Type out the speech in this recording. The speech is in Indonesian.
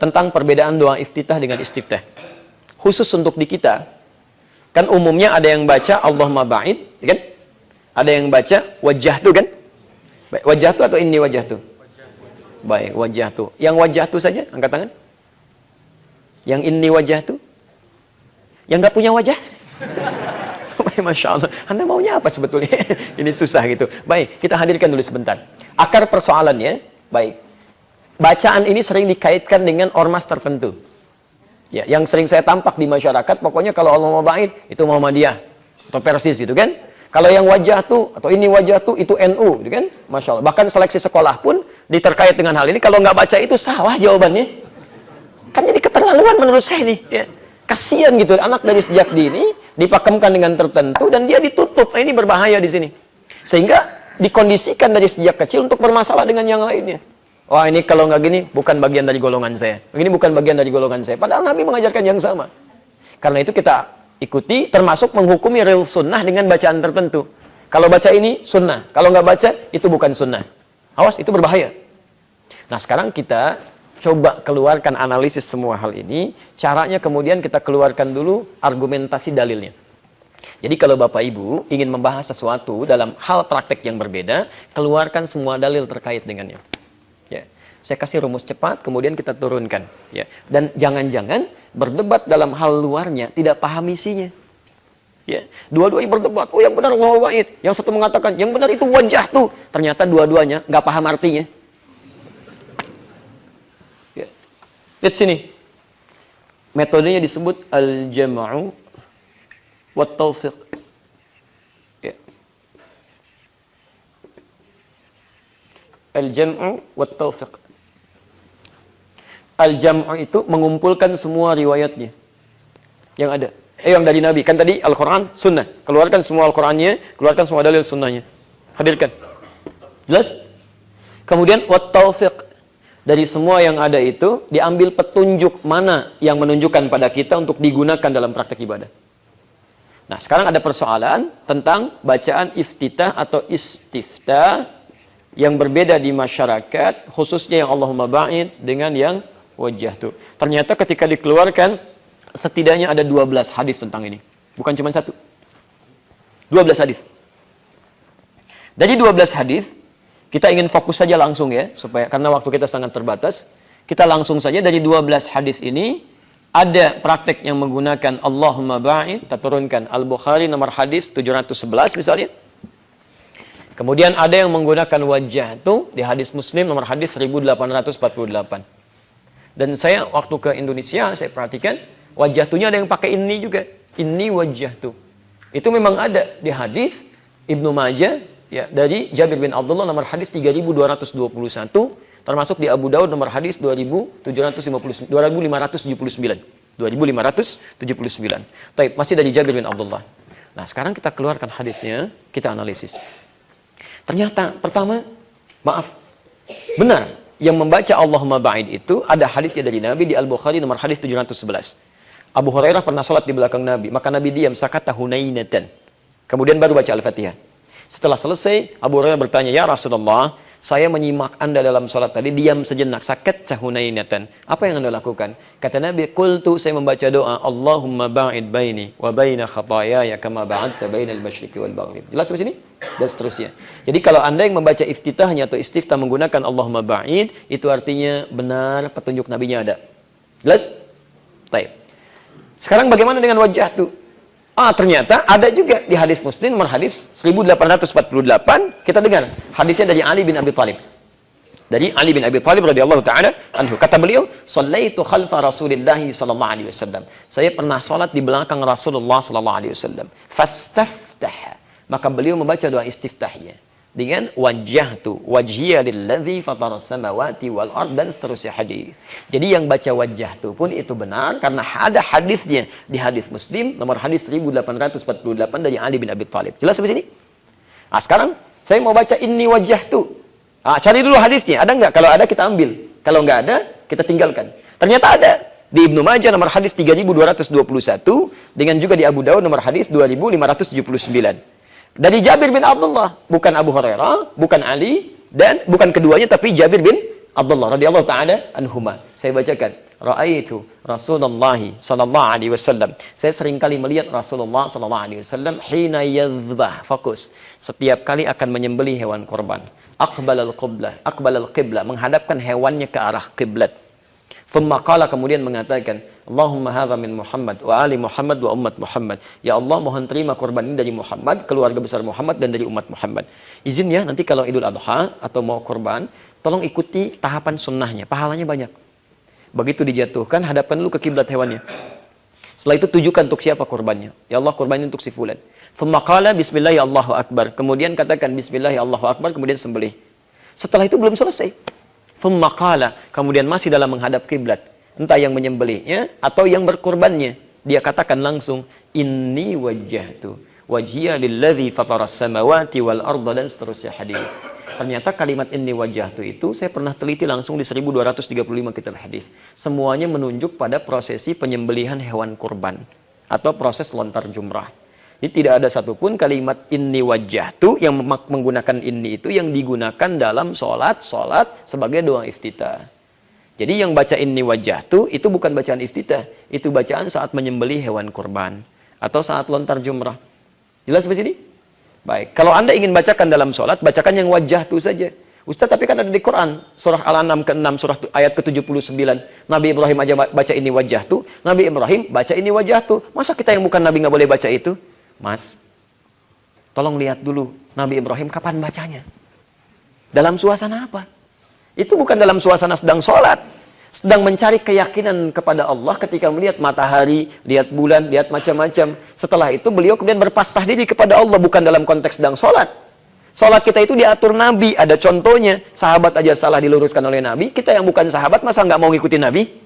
tentang perbedaan doa iftitah dengan istiftah. Khusus untuk di kita, kan umumnya ada yang baca Allahumma ba'id, kan? Ada yang baca wajjahtu, kan? Wajjahtu atau inni wajjahtu? Baik, wajjahtu. Yang wajjahtu saja, angkat tangan. Yang inni wajjahtu? Yang nggak punya wajah? Masya Allah. Anda maunya apa sebetulnya? Ini susah gitu. Baik, kita hadirkan dulu sebentar. Akar persoalannya, baik. Bacaan ini sering dikaitkan dengan ormas tertentu. Ya, yang sering saya tampak di masyarakat, pokoknya kalau Allah Muba'id, itu Muhammadiyah. Atau Persis gitu kan. Kalau yang wajah tuh, atau ini wajah tuh, itu NU gitu kan. Masya Allah. Bahkan seleksi sekolah pun diterkait dengan hal ini. Kalau nggak baca itu salah jawabannya. Kan jadi keterlaluan menurut saya nih. Ya. Kasian gitu, anak dari sejak dini dipakemkan dengan tertentu dan dia ditutup. Nah, ini berbahaya di sini. Sehingga dikondisikan dari sejak kecil untuk bermasalah dengan yang lainnya. Wah, ini kalau nggak gini bukan bagian dari golongan saya. Ini bukan bagian dari golongan saya. Padahal Nabi mengajarkan yang sama. Karena itu kita ikuti, termasuk menghukumi real sunnah dengan bacaan tertentu. Kalau baca ini sunnah, kalau nggak baca itu bukan sunnah. Awas, itu berbahaya. Nah, sekarang kita coba keluarkan analisis semua hal ini. Caranya kemudian kita keluarkan dulu argumentasi dalilnya. Jadi kalau Bapak Ibu ingin membahas sesuatu dalam hal praktek yang berbeda, keluarkan semua dalil terkait dengannya. Ya. Saya kasih rumus cepat, kemudian kita turunkan. Ya. Dan jangan-jangan berdebat dalam hal luarnya, tidak paham isinya. Ya. Dua-duanya berdebat, oh yang benar Allah wa'id. Yang satu mengatakan, yang benar itu wajah tuh. Ternyata dua-duanya nggak paham artinya. Lihat sini. Metodenya disebut al-jam'u wa taufiq. Ya. Al-jam'u wa taufiq. Al-jam'u itu mengumpulkan semua riwayatnya yang ada. Yang dari Nabi. Kan tadi Al-Quran, sunnah. Keluarkan semua Al-Qurannya, keluarkan semua dalil sunnahnya. Hadirkan. Jelas? Kemudian wa taufiq. Dari semua yang ada itu, diambil petunjuk mana yang menunjukkan pada kita untuk digunakan dalam praktek ibadah. Nah, sekarang ada persoalan tentang bacaan iftitah atau istiftah yang berbeda di masyarakat, khususnya yang Allahumma ba'id dengan yang wajjahtu. Ternyata ketika dikeluarkan, setidaknya ada 12 hadis tentang ini. Bukan cuma satu. 12 hadis. Dari 12 hadis, kita ingin fokus saja langsung ya, supaya karena waktu kita sangat terbatas. Kita langsung saja dari 12 hadis ini, ada praktek yang menggunakan Allahumma ba'id, kita turunkan Al-Bukhari nomor hadis 711 misalnya. Kemudian ada yang menggunakan wajah itu di hadis Muslim nomor hadis 1848. Dan saya waktu ke Indonesia, saya perhatikan wajah tunya ada yang pakai ini juga. Ini wajah tu. Itu memang ada di hadis Ibnu Majah. Ya, dari Jabir bin Abdullah nomor hadis 3221, termasuk di Abu Daud nomor hadis 2579. 2579. Baik, masih dari Jabir bin Abdullah. Nah, sekarang kita keluarkan hadisnya, kita analisis. Ternyata pertama, maaf, benar yang membaca Allahumma ba'id itu ada hadisnya dari Nabi di Al-Bukhari nomor hadis 711. Abu Hurairah pernah salat di belakang Nabi, maka Nabi diam sakata hunainatan. Kemudian baru baca Al-Fatihah. Setelah selesai, Abu Hurairah bertanya, "Ya Rasulullah, saya menyimak Anda dalam salat tadi, diam sejenak, sakat hunainatan. Apa yang Anda lakukan?" Kata Nabi, "Qultu, saya membaca doa, Allahumma ba'id baini wa baina khataayaya kama ba'adta bainal masyriqi wal maghrib." Jelas sampai sini? Dan seterusnya. Jadi kalau Anda yang membaca iftitahnya atau istiftah menggunakan Allahumma ba'id, itu artinya benar petunjuk Nabinya ada. Jelas? Baik. Sekarang bagaimana dengan wajah itu? Ternyata ada juga di hadis Muslim nomor hadis 1848, kita dengar hadisnya dari Ali bin Abi Thalib. Dari Ali bin Abi Thalib radhiyallahu taala anhu, kata beliau, "Shallaitu khalfa Rasulillah sallallahu alaihi wasallam." Saya pernah salat di belakang Rasulullah sallallahu alaihi wasallam. Fastaftaha. Maka beliau membaca doa istiftahnya dengan wajjahtu wajhiya lilladzi fatara samawati wal ard dan seterusnya hadis. Jadi yang baca wajjahtu pun itu benar karena ada hadisnya di hadis Muslim nomor hadis 1848 dari Ali bin Abi Thalib. Jelas sampai sini? Nah, sekarang saya mau baca inni wajjahtu. Cari dulu hadisnya, ada enggak? Kalau ada kita ambil. Kalau enggak ada, kita tinggalkan. Ternyata ada di Ibnu Majah nomor hadis 3221 dengan juga di Abu Daud nomor hadis 2579. Dari Jabir bin Abdullah, bukan Abu Hurairah, bukan Ali, dan bukan keduanya, tapi Jabir bin Abdullah radhiyallahu ta'ala anhuma. Saya bacakan. Ra'aitu Rasulullah sallallahu alaihi wasallam. Saya sering kali melihat Rasulullah sallallahu alaihi wasallam hina yadhbah, fokus. Setiap kali akan menyembelih hewan kurban. Aqbalal qiblah, menghadapkan hewannya ke arah kiblat. Thumma qala, kemudian mengatakan, Allahumma hadza min Muhammad wa ali Muhammad wa ummat Muhammad. Ya Allah, mohon terima kurban ini dari Muhammad, keluarga besar Muhammad dan dari umat Muhammad. Izin ya, nanti kalau Idul Adha atau mau kurban, tolong ikuti tahapan sunnahnya, pahalanya banyak. Begitu dijatuhkan, hadapkan dulu ke kiblat hewannya. Setelah itu tujukan untuk siapa kurbannya. Ya Allah, kurban ini untuk si fulan. Thumma qala bismillah ya Allahu akbar. Kemudian katakan bismillah ya Allahu akbar, kemudian sembelih. Setelah itu belum selesai. Thumma qala, kemudian masih dalam menghadap kiblat. Entah yang menyembelihnya atau yang berkurbannya. Dia katakan langsung, inni wajjahtu wajhiya lilladzi fataras samawati wal arda, dan seterusnya hadis. Ternyata kalimat inni wajjahtu itu saya pernah teliti langsung di 1235 kitab hadis. Semuanya menunjuk pada prosesi penyembelihan hewan kurban atau proses lontar jumrah. Jadi tidak ada satupun kalimat inni wajjahtu yang menggunakan inni itu yang digunakan dalam sholat sebagai doa iftitah. Jadi yang baca inni wajjahtu itu bukan bacaan iftitah, itu bacaan saat menyembelih hewan kurban atau saat lontar jumrah. Jelas sampai sini? Baik, kalau Anda ingin bacakan dalam sholat, bacakan yang wajjahtu saja. Ustaz, tapi kan ada di Quran, surah Al-An'am ke-6, surah ayat ke-79. Nabi Ibrahim aja baca ini wajjahtu, Nabi Ibrahim baca ini wajjahtu. Masa kita yang bukan Nabi nggak boleh baca itu? Mas, tolong lihat dulu, Nabi Ibrahim kapan bacanya? Dalam suasana apa? Itu bukan dalam suasana sedang sholat. Sedang mencari keyakinan kepada Allah ketika melihat matahari, lihat bulan, lihat macam-macam. Setelah itu beliau kemudian berpasrah diri kepada Allah, bukan dalam konteks sedang sholat. Sholat kita itu diatur Nabi, ada contohnya. Sahabat aja salah diluruskan oleh Nabi, kita yang bukan sahabat masa nggak mau ngikutin Nabi?